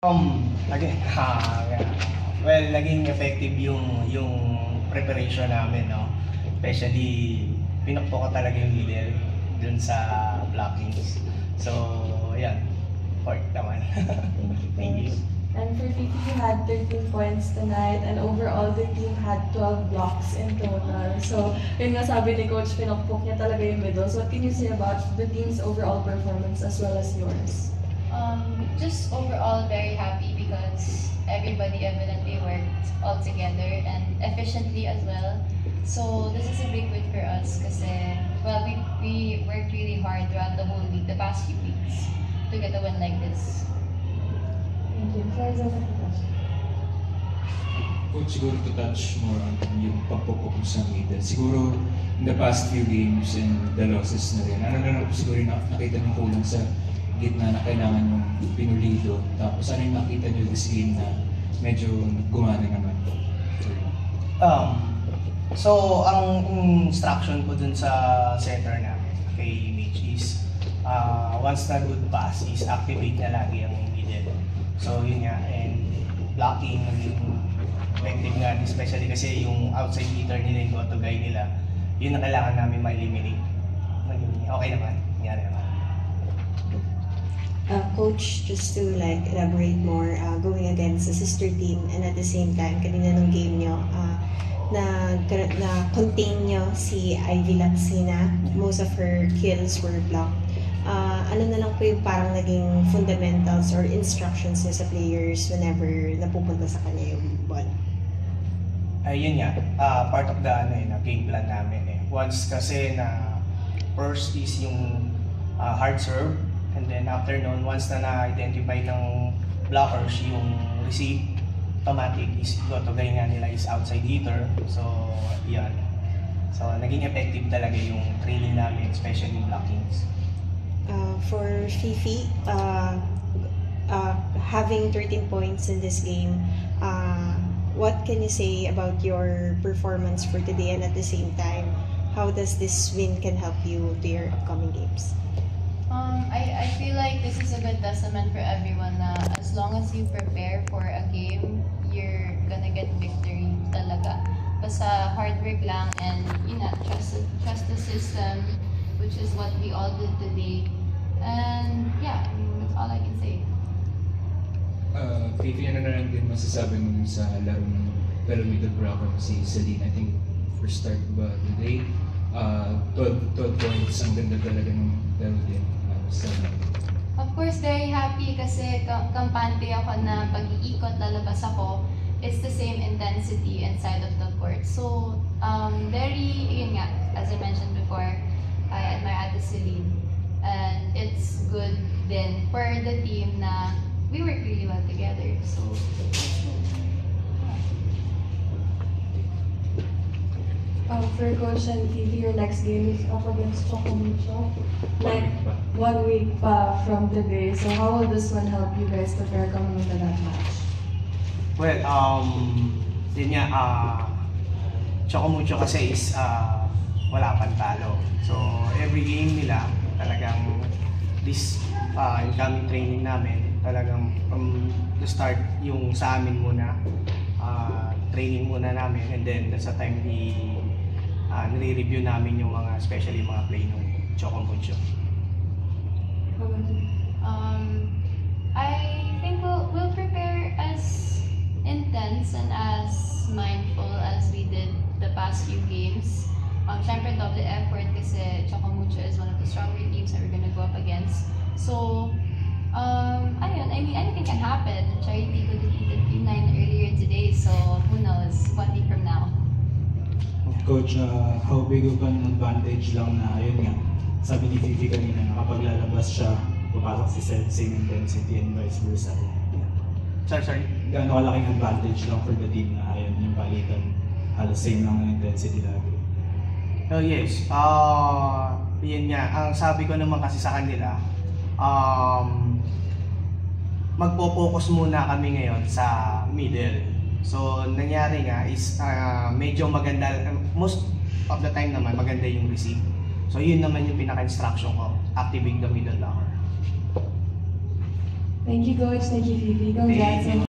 Again, well, naging effective yung preparation namin, no? Especially, pinukpo ko talaga yung middle dun sa blockings. So, ayan, fort naman. Thank you. And for Fifi, you had 13 points tonight, and overall the team had 12 blocks in total. So, yun nga sabi ni Coach, pinakpok niya talaga yung middle. So, what can you say about the team's overall performance as well as yours? Just overall very happy because everybody evidently worked all together and efficiently as well. So this is a big win for us kasi, well, we worked really hard throughout the whole week, the past few weeks, to get a win like this. Thank you. Farzan, Coach, siguro to touch more on yung pagpupokus sa middle. Siguro in the past few games and the losses na rin, ano na po siguro nakita ng kulang sa gitna na kailangan yung pinulido. Tapos ano yung nakita nyo this game na medyo gumana naman? So, ang instruction ko dun sa center namin kay Mitch is once na good pass is activate na lagi ang middle. So, yun nga, and blocking, naging effective nga, especially kasi yung outside hitter nila, yung go-to guy nila, yun na kailangan namin ma-eliminate. Okay naman, nangyari naman. Coach, just to like elaborate more, going against a sister team and at the same time, kanina nung game nyo, na contain nyo si Ivy Laxina, most of her kills were blocked. Ano na lang po yung parang naging fundamentals or instructions niya sa players whenever napupunta sa kanya yung ball? Yun nga, part of the game plan namin eh. Once kasi na first is yung hard serve, and then after nun, once na na-identify ng blockers yung receive, automatic is go-to guy nga nila is outside hitter. So, yan. So, naging effective talaga yung training namin, especially blockings. For Fifi, having 13 points in this game, what can you say about your performance for today, and at the same time, how does this win can help you to your upcoming games? I feel like this is a good testament for everyone na as long as you prepare for a game, you're gonna get victory talaga. Basta hard work lang and trust the system, which is what we all did today. And yeah, that's all I can say. Fifi, ano na lang din masasabi mo sa laro ng fellow middle blocker si Celine? I think first start ba today, 12 points, ang ganda talaga ng laro din. Of course, very happy kasi kampante ako na pag-iikot, lalabas ako. It's the same intensity inside of the court. So, yun nga, as I mentioned before, I admire Ate Celine. And it's good din for the team na we work really well together. So, for Coach and Fifi, your next game is up against Chocomucho. Like 1 week pa from today. So how will this one help you guys prepare coming into that match? Well, yun nga, Chocomucho kasi is wala pang talo. So, every game nila, talagang this incoming training namin, talagang from the start, yung sa amin muna, training muna namin, and then that's the time nire-review namin yung mga, especially mga play ng Chocomucho. I think we'll prepare as intense and as mindful as we did the past few games. Syempre double effort kasi Chocomucho is one of the stronger teams that we're gonna go up against. So, ayun, I mean, anything can happen. Charity could defeated P9 earlier today, so who knows, 1 week from now. Coach, how big of an advantage lang na, ayun nga, sabi ni Fifi kanina, na kapag lalabas siya, papasok si Seth, same intensity and vice versa. Sorry? Gaano kalaking advantage lang for the team na, ayun, yung palitan, halos same lang ang intensity lagi. Oh yes, yun nga, ang sabi ko naman kasi sa kanila, magpo-focus muna kami ngayon sa middle. So, nangyari nga is medyo maganda, most of the time naman maganda yung receive. So, yun naman yung pinaka-instruction ko, activate the middle blocker. Thank you, Coach. Thank you, Fifi. Congrats. Thank you.